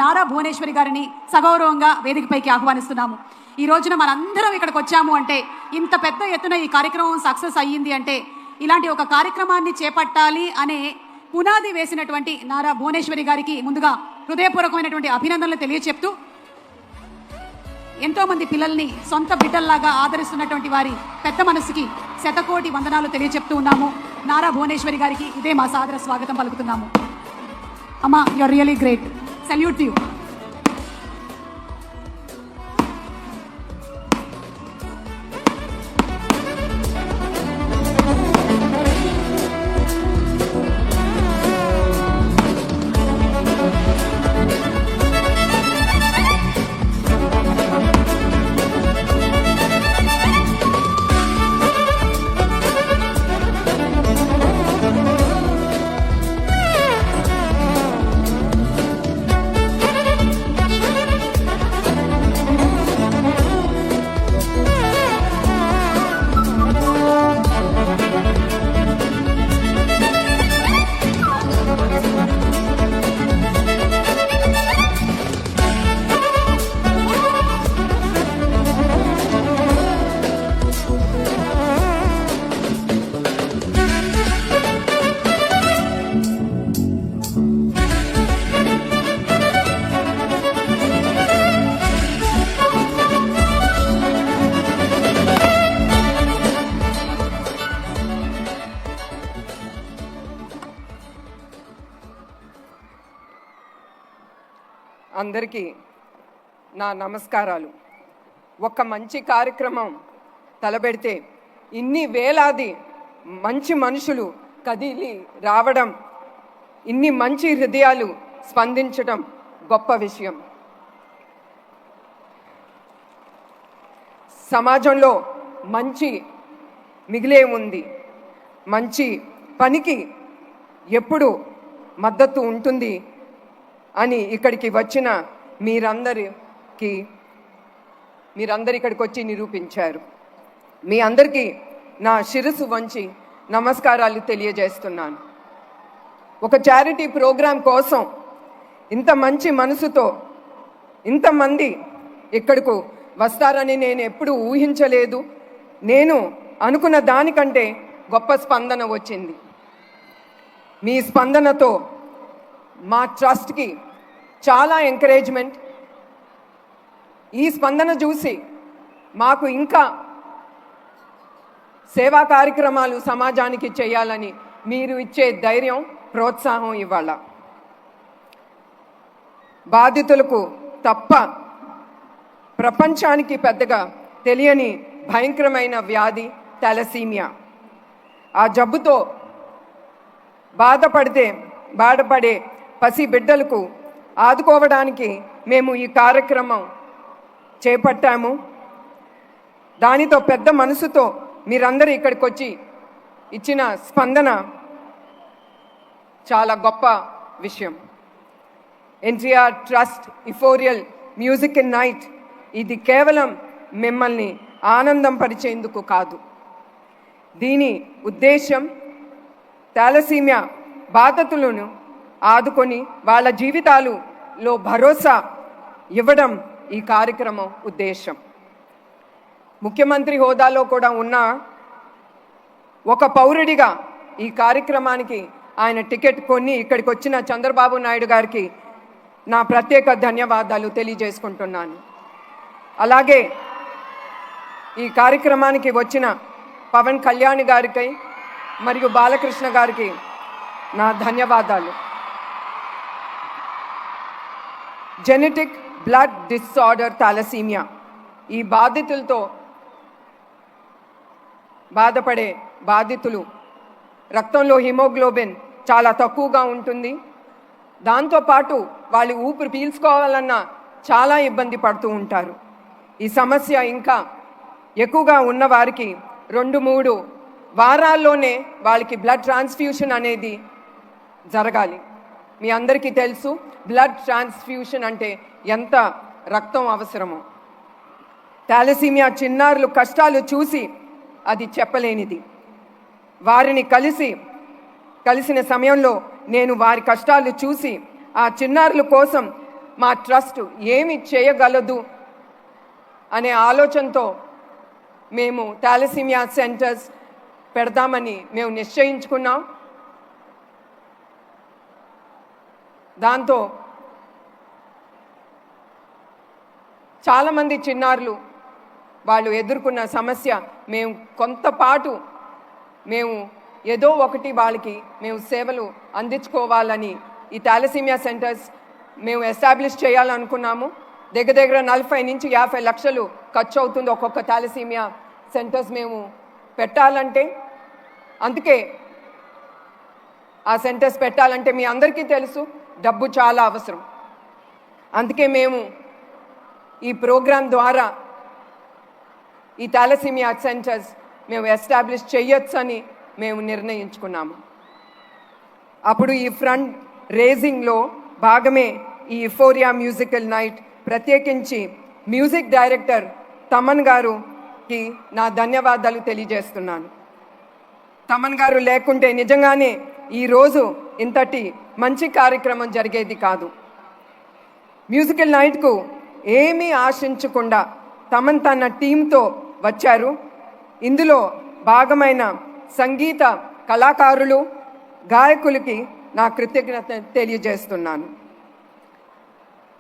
నారా భువనేశ్వరి గారిని సగౌరవంగా వేదికపైకి ఆహ్వానిస్తున్నాము. ఈ రోజున మనందరం ఇక్కడికి వచ్చాము అంటే, ఇంత పెద్ద ఎత్తున ఈ కార్యక్రమం సక్సెస్ అయ్యింది అంటే, ఇలాంటి ఒక కార్యక్రమాన్ని చేపట్టాలి అనే పునాది వేసినటువంటి నారా భువనేశ్వరి గారికి ముందుగా హృదయపూర్వకమైనటువంటి అభినందనలు తెలియచెప్తూ, ఎంతో మంది పిల్లల్ని సొంత బిడ్డల్లాగా ఆదరిస్తున్నటువంటి వారి పెద్ద మనసుకి శతకోటి వందనాలు తెలియచెప్తూ ఉన్నాము. నారా భువనేశ్వరి గారికి ఇదే మా సాదర స్వాగతం పలుకుతున్నాము. అమ్మా, you are really great. Salute to you. అందరికీ నా నమస్కారాలు. ఒక మంచి కార్యక్రమం తలపెడితే ఇన్ని వేలాది మంచి మనుషులు కదిలి రావడం, ఇన్ని మంచి హృదయాలు స్పందించడం గొప్ప విషయం. సమాజంలో మంచి మిగిలే ఉంది. మంచి పనికి ఎప్పుడు మద్దతు ఉంటుంది అని ఇక్కడికి వచ్చిన మీరందరూ ఇక్కడికి వచ్చి నిరూపించారు. మీ అందరికీ నా శిరస్సు వంచి నమస్కారాలు తెలియజేస్తున్నాను. ఒక చారిటీ ప్రోగ్రాం కోసం ఇంత మంచి మనసుతో ఇంతమంది ఇక్కడకు వస్తారని నేను ఎప్పుడూ ఊహించలేదు. నేను అనుకున్న దానికంటే గొప్ప స్పందన వచ్చింది. మీ స్పందనతో మా ట్రస్ట్కి చాలా ఎంకరేజ్మెంట్. ఈ స్పందన చూసి మాకు ఇంకా సేవా కార్యక్రమాలు సమాజానికి చేయాలని మీరు ఇచ్చే ధైర్యం, ప్రోత్సాహం ఇవ్వాల. బాధితులకు తప్ప ప్రపంచానికి పెద్దగా తెలియని భయంకరమైన వ్యాధి థాలసీమియా. ఆ జబ్బుతో బాధపడే పసి బిడ్డలకు ఆదుకోవడానికి మేము ఈ కార్యక్రమం చేపట్టాము. దానితో పెద్ద మనసుతో మీరందరూ ఇక్కడికి వచ్చి ఇచ్చిన స్పందన చాలా గొప్ప విషయం. NTR trust Euphoria music and night ఇది కేవలం మిమ్మల్ని ఆనందం పరిచేందుకు కాదు. దీని ఉద్దేశం థాలసీమియా బాధితులను ఆదుకొని వాళ్ళ జీవితాలలో భరోసా ఇవ్వడం ఈ కార్యక్రమం ఉద్దేశం. ముఖ్యమంత్రి హోదాలో కూడా ఉన్న ఒక పౌరుడిగా ఈ కార్యక్రమానికి ఆయన టికెట్ కొని ఇక్కడికి వచ్చిన చంద్రబాబు నాయుడు గారికి నా ప్రత్యేక ధన్యవాదాలు తెలియజేసుకుంటున్నాను. అలాగే ఈ కార్యక్రమానికి వచ్చిన పవన్ కళ్యాణ్ గారికి మరియు బాలకృష్ణ గారికి నా ధన్యవాదాలు. జెనెటిక్ బ్లడ్ డిసార్డర్ థాలసీమియా ఈ బాధితులతో బాధపడే బాధితులు రక్తంలో హిమోగ్లోబిన్ చాలా తక్కువగా ఉంటుంది. దాంతోపాటు వాళ్ళు ఊపిరి పీల్చుకోవాలన్నా చాలా ఇబ్బంది పడుతూ ఉంటారు. ఈ సమస్య ఇంకా ఎక్కువగా ఉన్న వారికి 2-3 వారాల్లోనే వాళ్ళకి బ్లడ్ ట్రాన్స్ఫ్యూషన్ అనేది జరగాలి. మీ అందరికీ తెలుసు బ్లడ్ ట్రాన్స్ఫ్యూషన్ అంటే ఎంత రక్తం అవసరమో. థాలసీమియా చిన్నారులు కష్టాలు చూసి అది చెప్పలేనిది. వారిని కలిసిన సమయంలో నేను వారి కష్టాలు చూసి ఆ చిన్నారుల కోసం మా ట్రస్ట్ ఏమి చేయగలదు అనే ఆలోచనతో మేము థాలసీమియా సెంటర్స్ పెడదామని మేము నిశ్చయించుకున్నాం. దాంతో చాలామంది చిన్నారులు వాళ్ళు ఎదుర్కొన్న సమస్య మేము కొంతపాటు మేము ఏదో ఒకటి వాళ్ళకి మేము సేవలు అందించుకోవాలని ఈ థాలసీమియా సెంటర్స్ మేము ఎస్టాబ్లిష్ చేయాలనుకున్నాము. దగ్గర 40 నుంచి 50 లక్షలు ఖర్చు అవుతుంది ఒక్కొక్క థాలసీమియా సెంటర్స్ మేము పెట్టాలంటే. అందుకే ఆ సెంటర్స్ పెట్టాలంటే మీ అందరికీ తెలుసు డబ్బు చాలా అవసరం. అందుకే మేము ఈ ప్రోగ్రాం ద్వారా ఈ థాలసీమియా సెంటర్స్ మేము ఎస్టాబ్లిష్ చేయొచ్చని మేము నిర్ణయించుకున్నాము. అప్పుడు ఈ ఫండ్ రేజింగ్లో భాగమే ఈ యుఫోరియా మ్యూజికల్ నైట్. ప్రత్యేకించి మ్యూజిక్ డైరెక్టర్ తమన్ గారుకి నా ధన్యవాదాలు తెలియజేస్తున్నాను. తమన్ గారు లేకుంటే నిజంగానే ఈరోజు ఇంతటి మంచి కార్యక్రమం జరిగేది కాదు. మ్యూజికల్ నైట్కు ఏమీ ఆశించకుండా తమన్ తన టీంతో వచ్చారు. ఇందులో భాగమైన సంగీత కళాకారులు గాయకులకి నా కృతజ్ఞత తెలియజేస్తున్నాను.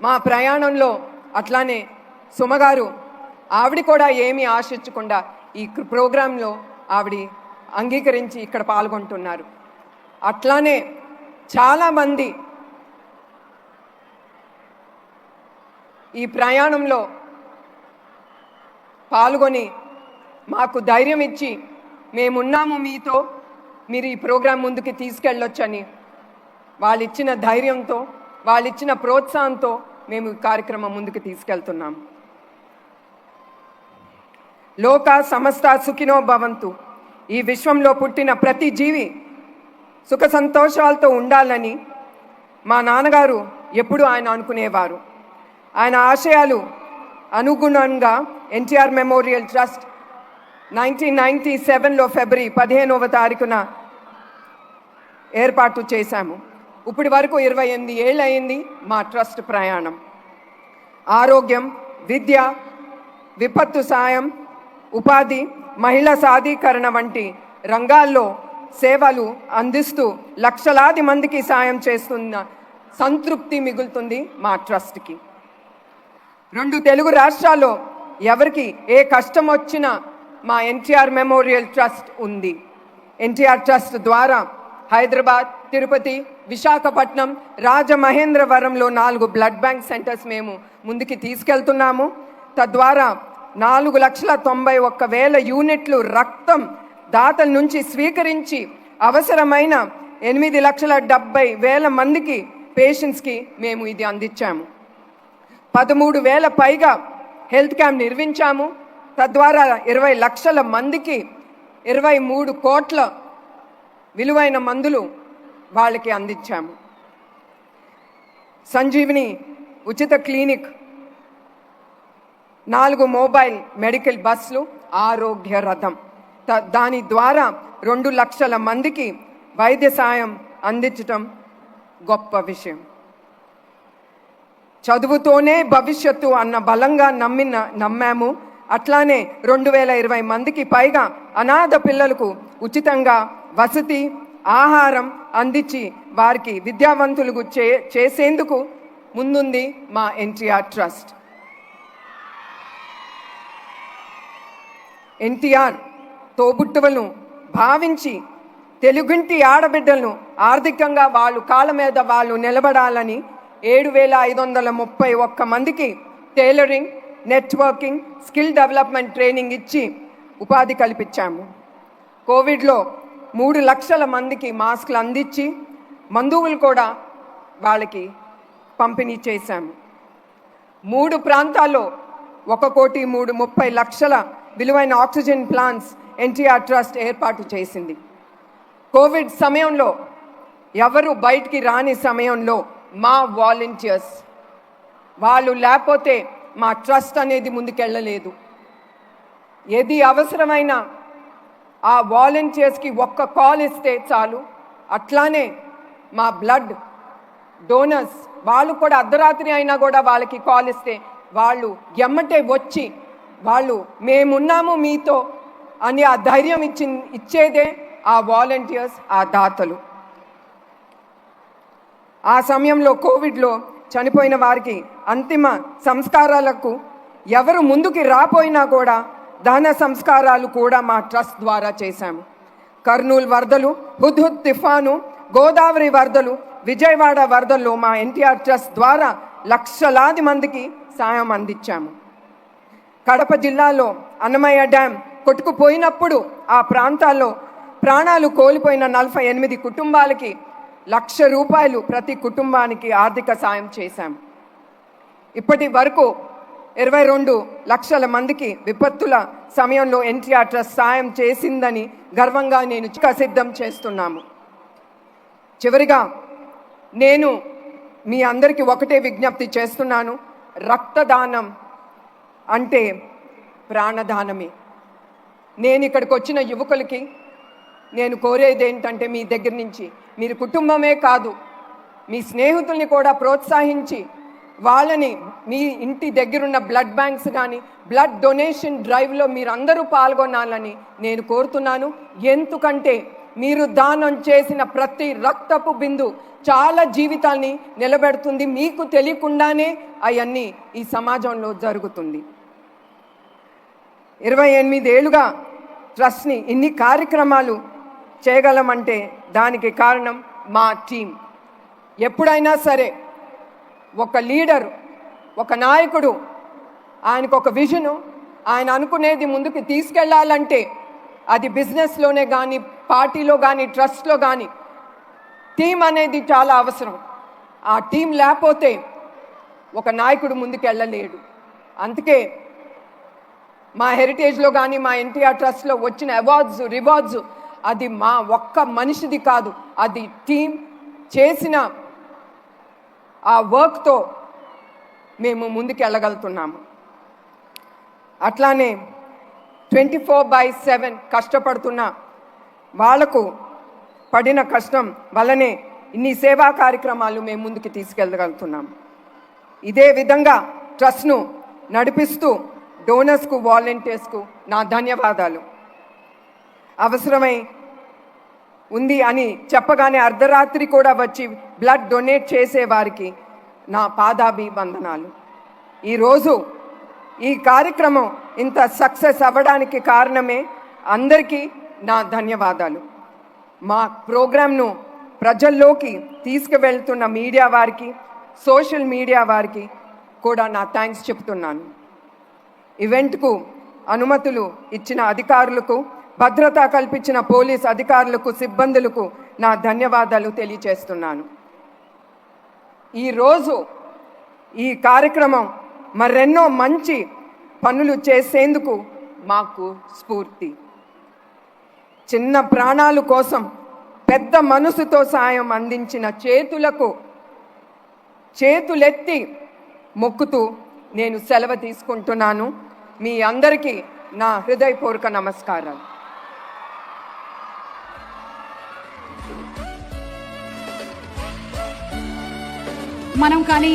మా ప్రయాణంలో అట్లానే సుమగారు ఆవిడ కూడా ఏమీ ఆశించకుండా ఈ ప్రోగ్రాంలో ఆవిడ అంగీకరించి ఇక్కడ పాల్గొంటున్నారు. అట్లానే చాలామంది ఈ ప్రయాణంలో పాల్గొని మాకు ధైర్యం ఇచ్చి మేమున్నాము మీతో, మీరు ఈ ప్రోగ్రాం ముందుకు తీసుకెళ్ళొచ్చని వాళ్ళు ఇచ్చిన ధైర్యంతో వాళ్ళు ఇచ్చిన ప్రోత్సాహంతో మేము ఈ కార్యక్రమం ముందుకు తీసుకెళ్తున్నాం. లోక సమస్త సుఖినో భవంతు. ఈ విశ్వంలో పుట్టిన ప్రతి జీవి సుఖ సంతోషాలతో ఉండాలని మా నాన్నగారు ఎప్పుడూ ఆయన అనుకునేవారు. ఆయన ఆశయాలు అనుగుణంగా ఎన్టీఆర్ మెమోరియల్ ట్రస్ట్ 1997లో ఫిబ్రవరి 15వ తారీఖున ఏర్పాటు చేశాము. ఇప్పటి వరకు 28 ఏళ్ళు అయింది మా ట్రస్ట్ ప్రయాణం. ఆరోగ్యం, విద్య, విపత్తు సాయం, ఉపాధి, మహిళా సాధీకరణ వంటి రంగాల్లో సేవలు అందిస్తూ లక్షలాది మందికి సాయం చేస్తున్న సంతృప్తి మిగులుతుంది మా ట్రస్ట్కి. 2 తెలుగు రాష్ట్రాల్లో ఎవరికి ఏ కష్టం వచ్చినా మా ఎన్టీఆర్ మెమోరియల్ ట్రస్ట్ ఉంది. ఎన్టీఆర్ ట్రస్ట్ ద్వారా హైదరాబాద్, తిరుపతి, విశాఖపట్నం, రాజమహేంద్రవరంలో 4 బ్లడ్ బ్యాంక్ సెంటర్స్ మేము ముందుకి తీసుకెళ్తున్నాము. తద్వారా 4,91,000 యూనిట్లు రక్తం దాతల నుంచి స్వీకరించి అవసరమైన 8,70,000 మందికి పేషెంట్స్కి మేము ఇది అందించాము. 13,000 పైగా హెల్త్ క్యాంప్ నిర్మించాము. తద్వారా 20 లక్షల మందికి 23 కోట్ల విలువైన మందులు వాళ్ళకి అందించాము. సంజీవిని ఉచిత క్లినిక్, 4 మొబైల్ మెడికల్ బస్సులు, ఆరోగ్య రథం. దాని ద్వారా 2 లక్షల మందికి వైద్య సాయం అందించటం గొప్ప విషయం. చదువుతోనే భవిష్యత్తు అన్న బలంగా నమ్మాము. అట్లానే 2020 మందికి పైగా అనాథ పిల్లలకు ఉచితంగా వసతి, ఆహారం అందించి వారికి విద్యావంతులకు చేసేందుకు ముందుంది మా ఎన్టీఆర్ ట్రస్ట్. ఎన్టీఆర్ తోబుట్టువులను భావించి తెలుగింటి ఆడబిడ్డలను ఆర్థికంగా వాళ్ళు కాళ్ళ మీద వాళ్ళు నిలబడాలని 7,531 మందికి tailoring, networking, skill development training ఇచ్చి ఉపాధి కల్పించాము. కోవిడ్లో 3 లక్షల మందికి మాస్కులు అందించి మందువులు కూడా వాళ్ళకి పంపిణీ చేశాము. 3 ప్రాంతాల్లో 1,30,00,000 విలువైన ఆక్సిజన్ ప్లాంట్స్ ఎన్టీఆర్ ట్రస్ట్ ఏర్పాటు చేసింది. కోవిడ్ సమయంలో ఎవరు బయటికి రాని సమయంలో మా వాలంటీర్స్ వాళ్ళు లేకపోతే మా ట్రస్ట్ అనేది ముందుకెళ్ళలేదు. ఏది అవసరమైన ఆ వాలంటీర్స్కి ఒక్క కాల్ ఇస్తే చాలు. అట్లానే మా బ్లడ్ డోనర్స్ వాళ్ళు కూడా అర్ధరాత్రి అయినా కూడా వాళ్ళకి కాల్ ఇస్తే వాళ్ళు ఎమ్మటే వచ్చి వాళ్ళు మేమున్నాము మీతో అని ఆ ధైర్యం ఇచ్చేదే ఆ వాలంటీర్స్, ఆ దాతలు. ఆ సమయంలో కోవిడ్లో చనిపోయిన వారికి అంతిమ సంస్కారాలకు ఎవరు ముందుకి రాపోయినా కూడా దహన సంస్కారాలు కూడా మా ట్రస్ట్ ద్వారా చేశాము. కర్నూలు వరదలు, హుద్హుద్ తుఫాను, గోదావరి వరదలు, విజయవాడ వరదల్లో మా ఎన్టీఆర్ ట్రస్ట్ ద్వారా లక్షలాది మందికి సాయం అందించాము. కడప జిల్లాలో అన్నమయ్య డ్యాం కొట్టుకుపోయినప్పుడు ఆ ప్రాంతాల్లో ప్రాణాలు కోల్పోయిన 48 కుటుంబాలకి ₹1,00,000 ప్రతి కుటుంబానికి ఆర్థిక సాయం చేశాము. ఇప్పటి వరకు 22 లక్షల మందికి విపత్తుల సమయంలో ఎన్టీఆర్ ట్రస్ట్ సాయం చేసిందని గర్వంగా నేను సిద్ధం చేస్తున్నాము. చివరిగా నేను మీ అందరికీ ఒకటే విజ్ఞప్తి చేస్తున్నాను. రక్తదానం అంటే ప్రాణదానమే. నేను ఇక్కడికి వచ్చిన యువకులకి నేను కోరేది ఏంటంటే, మీ దగ్గర నుంచి మీరు కుటుంబమే కాదు, మీ స్నేహితుల్ని కూడా ప్రోత్సహించి వాళ్ళని మీ ఇంటి దగ్గరున్న బ్లడ్ బ్యాంక్స్ కానీ బ్లడ్ డొనేషన్ డ్రైవ్లో మీరందరూ పాల్గొనాలని నేను కోరుతున్నాను. ఎందుకంటే మీరు దానం చేసిన ప్రతి రక్తపు బిందు చాలా జీవితాల్ని నిలబెడుతుంది. మీకు తెలియకుండానే అవన్నీ ఈ సమాజంలో జరుగుతుంది. 28 ఏళ్ళుగా ట్రస్ట్ని ఇన్ని కార్యక్రమాలు చేయగలమంటే దానికి కారణం మా టీం. ఎప్పుడైనా సరే ఒక లీడర్, ఒక నాయకుడు, ఆయనకు ఒక విజను, ఆయన అనుకునేది ముందుకు తీసుకెళ్లాలంటే అది బిజినెస్లోనే కానీ, పార్టీలో కానీ, ట్రస్ట్లో కానీ టీం అనేది చాలా అవసరం. ఆ టీం లేకపోతే ఒక నాయకుడు ముందుకు వెళ్ళలేడు. అందుకే మా హెరిటేజ్లో కానీ, మా ఎన్టీఆర్ ట్రస్ట్లో వచ్చిన అవార్డ్స్, రివార్డ్స్ అది మా ఒక్క మనిషిది కాదు, అది టీం చేసిన ఆ వర్క్తో మేము ముందుకు వెళ్ళగలుగుతున్నాము. అట్లానే 24/7 కష్టపడుతున్న వాళ్లకు పడిన కష్టం వల్లనే ఇన్ని సేవా కార్యక్రమాలు మేము ముందుకు తీసుకెళ్ళగలుగుతున్నాము. ఇదే విధంగా ట్రస్ట్ను నడిపిస్తూ డోనర్స్కు, వాలంటీర్స్కు నా ధన్యవాదాలు. అవసరమై ఉంది అని చెప్పగానే అర్ధరాత్రి కూడా వచ్చి బ్లడ్ డొనేట్ చేసే వారికి నా పాదాభివందనాలు. ఈరోజు ఈ కార్యక్రమం ఇంత సక్సెస్ అవ్వడానికి కారణమే అందరికీ నా ధన్యవాదాలు. మా ప్రోగ్రామ్ను ప్రజల్లోకి తీసుకువెళ్తున్న మీడియా వారికి, సోషల్ మీడియా వారికి కూడా నా థ్యాంక్స్ చెప్తున్నాను. ఈవెంట్కు అనుమతులు ఇచ్చిన అధికారులకు, భద్రత కల్పించిన పోలీస్ అధికారులకు, సిబ్బందులకు నా ధన్యవాదాలు తెలియజేస్తున్నాను. ఈరోజు ఈ కార్యక్రమం మరెన్నో మంచి పనులు చేసేందుకు మాకు స్ఫూర్తి. చిన్న ప్రాణాల కోసం పెద్ద మనసుతో సాయం అందించిన చేతులకు చేతులెత్తి మొక్కుతూ నేను సెలవు తీసుకుంటున్నాను. మీ అందరికీ నా హృదయపూర్వక నమస్కారాలు.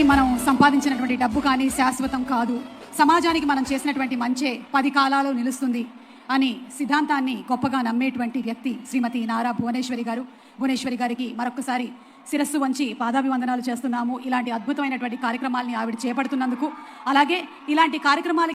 మనం సంపాదించినటువంటి డబ్బు కానీ శాశ్వతం కాదు. సమాజానికి మనం చేసినటువంటి మంచే 10 కాలాలు నిలుస్తుంది అని సిద్ధాంతాన్ని గొప్పగా నమ్మేటువంటి వ్యక్తి శ్రీమతి నారా భువనేశ్వరి గారు. భువనేశ్వరి గారికి మరొకసారి శిరస్సు వంచి పాదాభివందనాలు చేస్తున్నాము. ఇలాంటి అద్భుతమైనటువంటి కార్యక్రమాలని ఆవిడ చేపడుతున్నందుకు, అలాగే ఇలాంటి కార్యక్రమాలు